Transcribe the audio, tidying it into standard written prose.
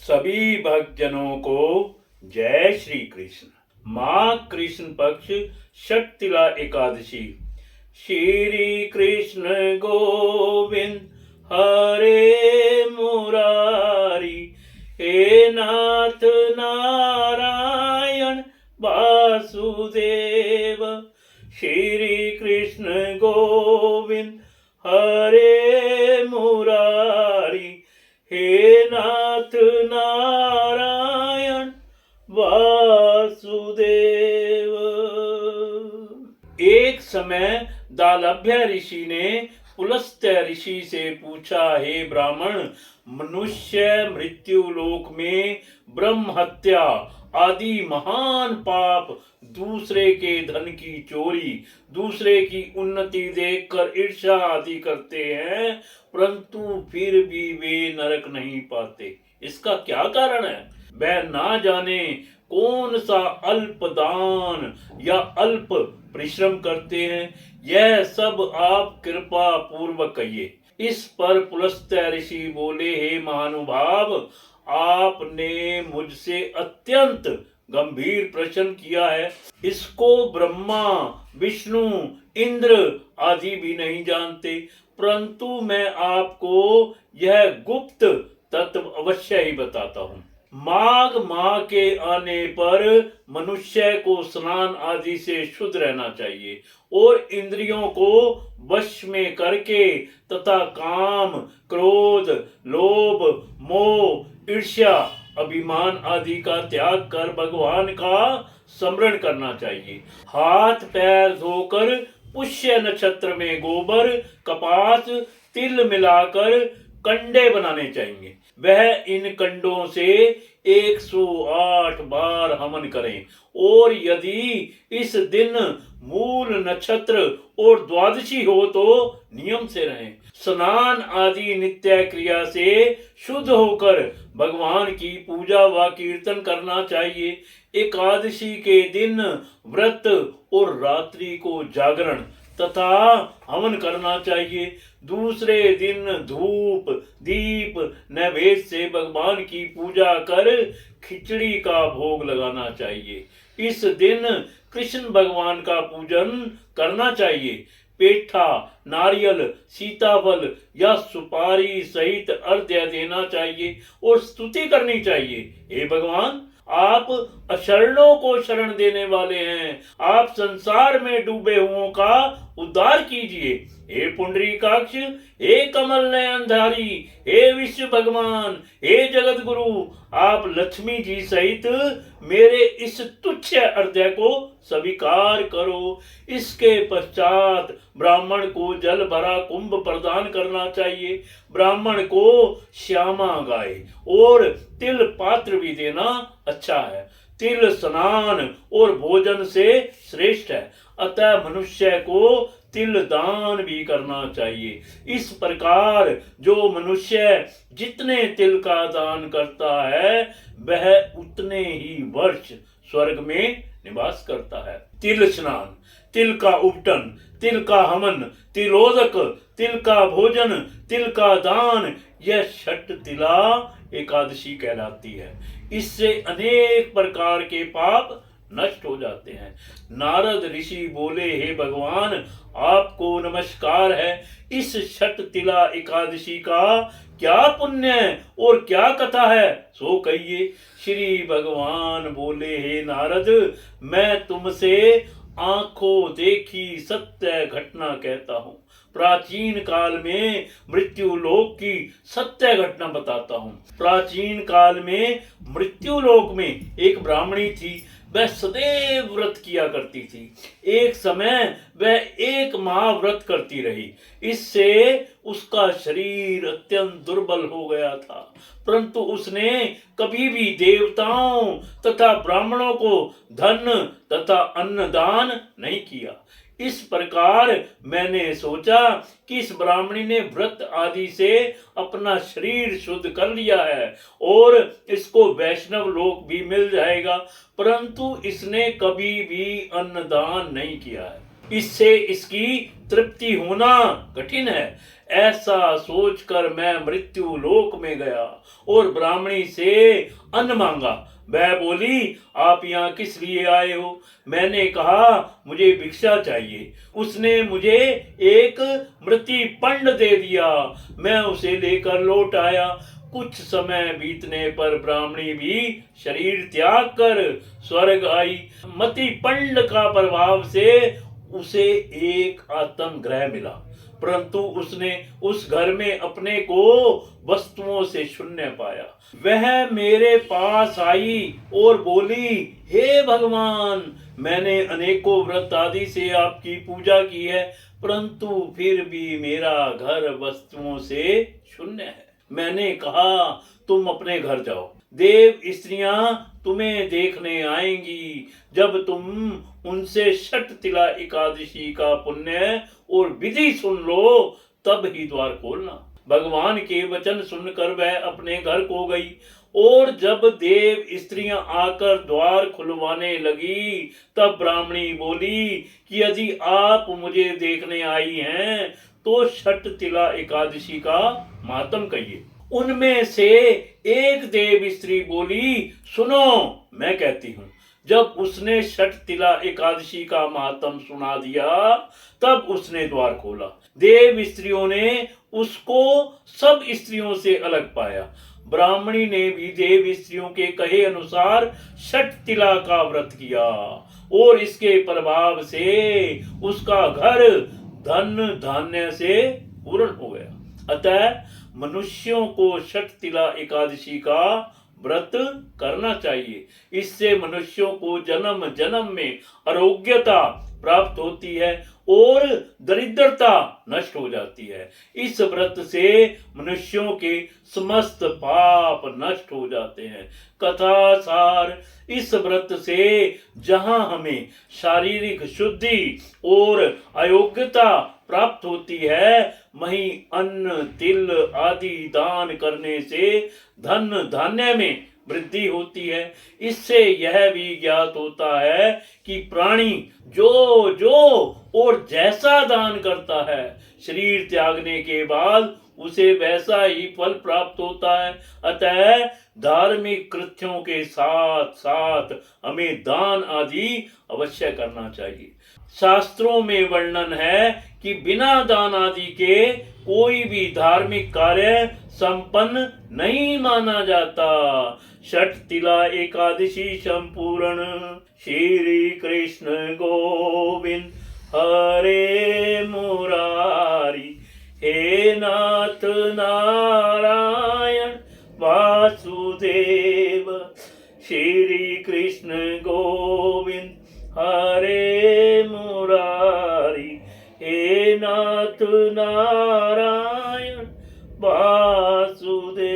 सभी भक्तजनों को जय श्री कृष्ण। माघ कृष्ण पक्ष षटतिला एकादशी। श्री कृष्ण गोविंद हरे मुरारी, हे नाथ नारायण वासुदेव। श्री कृष्ण गोविंद हरे मुरारी, हे नाथ नारायण वासुदेव। एक समय दालभ्य ऋषि ने पुलस्त्य ऋषि से पूछा, हे ब्राह्मण, मनुष्य मृत्यु लोक में ब्रह्म हत्या आदि महान पाप, दूसरे के धन की चोरी, दूसरे की उन्नति देखकर ईर्ष्या आदि करते हैं, परंतु फिर भी वे नरक नहीं पाते। इसका क्या कारण है? वह ना जाने कौन सा अल्प दान या अल्प परिश्रम करते हैं। यह सब आप कृपा पूर्वक कहिए। इस पर पुलस्त्य ऋषि बोले, हे महानुभाव, आपने मुझसे अत्यंत गंभीर प्रश्न किया है। इसको ब्रह्मा, विष्णु, इंद्र आदि भी नहीं जानते, परंतु मैं आपको यह गुप्त तत्व अवश्य ही बताता हूँ। माघ माह के आने पर मनुष्य को स्नान आदि से शुद्ध रहना चाहिए और इंद्रियों को वश में करके तथा काम, क्रोध, लोभ, मोह, ईर्ष्या, अभिमान आदि का त्याग कर भगवान का स्मरण करना चाहिए। हाथ पैर धोकर पुष्य नक्षत्र में गोबर, कपास, तिल मिलाकर कंडे बनाने चाहिए। वह इन कंडों से 108 बार हवन करें और यदि इस दिन मूल नक्षत्र और द्वादशी हो तो नियम से रहें। स्नान आदि नित्य क्रिया से शुद्ध होकर भगवान की पूजा व कीर्तन करना चाहिए। एकादशी के दिन व्रत और रात्रि को जागरण तथा हवन करना चाहिए। दूसरे दिन धूप दीप नैवेद्य से भगवान की पूजा कर खिचड़ी का भोग लगाना चाहिए। इस दिन कृष्ण भगवान का पूजन करना चाहिए। पेठा, नारियल, सीताफल या सुपारी सहित अर्घ्य देना चाहिए और स्तुति करनी चाहिए। हे भगवान, आप अशरणों को शरण देने वाले हैं। आप संसार में डूबे हुओं का उद्धार कीजिए। हे पुंडरीकाक्ष, हे कमल नयनधारी, हे विश्व भगवान, हे जगत गुरु, आप लक्ष्मी जी सहित मेरे इस तुच्छ अर्घ्य को स्वीकार करो। इसके पश्चात ब्राह्मण को जल भरा कुंभ प्रदान करना चाहिए। ब्राह्मण को श्यामा गाय और तिल पात्र भी देना अच्छा है। तिल स्नान और भोजन से श्रेष्ठ है, अतः मनुष्य को तिल दान भी करना चाहिए। इस प्रकार जो मनुष्य जितने तिल का दान करता है वह उतने ही वर्ष स्वर्ग में निवास करता है। तिल स्नान, तिल का उपटन, तिल का हवन, तिलोदक, तिल का भोजन, तिल का दान, यह षटतिला एकादशी कहलाती है। इससे अनेक प्रकार के पाप नष्ट हो जाते हैं। नारद ऋषि बोले, हे भगवान, आपको नमस्कार है। इस षटतिला एकादशी का क्या पुण्य और क्या कथा है सो कहिए। श्री भगवान बोले, हे नारद, मैं तुमसे आंखों देखी सत्य घटना कहता हूँ। प्राचीन काल में मृत्यु लोक की सत्य घटना बताता हूँ। प्राचीन काल में मृत्यु लोक में एक ब्राह्मणी थी। वह सदैव व्रत किया करती थी। एक समय वह 1 माह व्रत करती रही। इससे उसका शरीर अत्यंत दुर्बल हो गया था, परंतु उसने कभी भी देवताओं तथा ब्राह्मणों को धन तथा अन्न दान नहीं किया। इस प्रकार मैंने सोचा कि इस ब्राह्मणी ने व्रत आदि से अपना शरीर शुद्ध कर लिया है और इसको वैष्णव लोक भी मिल जाएगा, परंतु इसने कभी भी अन्नदान नहीं किया है। इससे इसकी तृप्ति होना कठिन है। ऐसा सोचकर मैं मृत्यु लोक में गया और ब्राह्मणी से अन्न मांगा। वह बोली, आप यहाँ किस लिए आए हो? मैंने कहा, मुझे भिक्षा चाहिए। उसने मुझे एक मृति पंड दे दिया। मैं उसे लेकर लौट आया। कुछ समय बीतने पर ब्राह्मणी भी शरीर त्याग कर स्वर्ग आई। मति पंड का प्रभाव से उसे एक आत्म ग्रह मिला, परंतु उसने उस घर में अपने को वस्तुओं से शून्य पाया। वह मेरे पास आई और बोली, हे भगवान, मैंने अनेकों व्रत आदि से आपकी पूजा की है, परंतु फिर भी मेरा घर वस्तुओं से शून्य है। मैंने कहा, तुम अपने घर जाओ, देव स्त्रियां तुम्हें देखने आएंगी। जब तुम उनसे षट तिला एकादशी का पुण्य और विधि सुन लो, तब ही द्वार खोलना। भगवान के वचन सुनकर वह अपने घर को गई और जब देव स्त्रियां आकर द्वार खुलवाने लगी, तब ब्राह्मणी बोली कि यदि आप मुझे देखने आई हैं तो षट तिला एकादशी का मातम कहिए। उनमें से एक देव स्त्री बोली, सुनो, मैं कहती हूँ। जब उसने षट तिला एकादशी का मातम सुना दिया, तब उसने द्वार खोला। देव स्त्रियों ने उसको सब स्त्रियों से अलग पाया। ब्राह्मणी ने भी देव स्त्रियों के कहे अनुसार षट तिला का व्रत किया और इसके प्रभाव से उसका घर धन धान्य से पूर्ण हो गया। अतः मनुष्यों को षट तिला एकादशी का व्रत करना चाहिए। इससे मनुष्यों को जन्म जन्म में आरोग्यता प्राप्त होती है और दरिद्रता नष्ट हो जाती है। इस व्रत से मनुष्यों के समस्त पाप नष्ट हो जाते हैं। कथा सार, इस व्रत से जहां हमें शारीरिक शुद्धि और अयोग्यता प्राप्त होती है, वहीं अन्न तिल आदि दान करने से धन धान्य में वृद्धि होती है। इससे यह भी ज्ञात होता है कि प्राणी जो जो और जैसा दान करता है, शरीर त्यागने के बाद उसे वैसा ही फल प्राप्त होता है। अतः धार्मिक कृत्यों के साथ साथ हमें दान आदि अवश्य करना चाहिए। शास्त्रों में वर्णन है कि बिना दान आदि के कोई भी धार्मिक कार्य संपन्न नहीं माना जाता। षट तिला एकादशी संपूर्ण। श्री कृष्ण गोविंद हरे मुरारी, हे नाथ नारायण वासुदेव। श्री कृष्ण गोविंद हरे मुरारी, हे नाथ नारायण वासुदेव।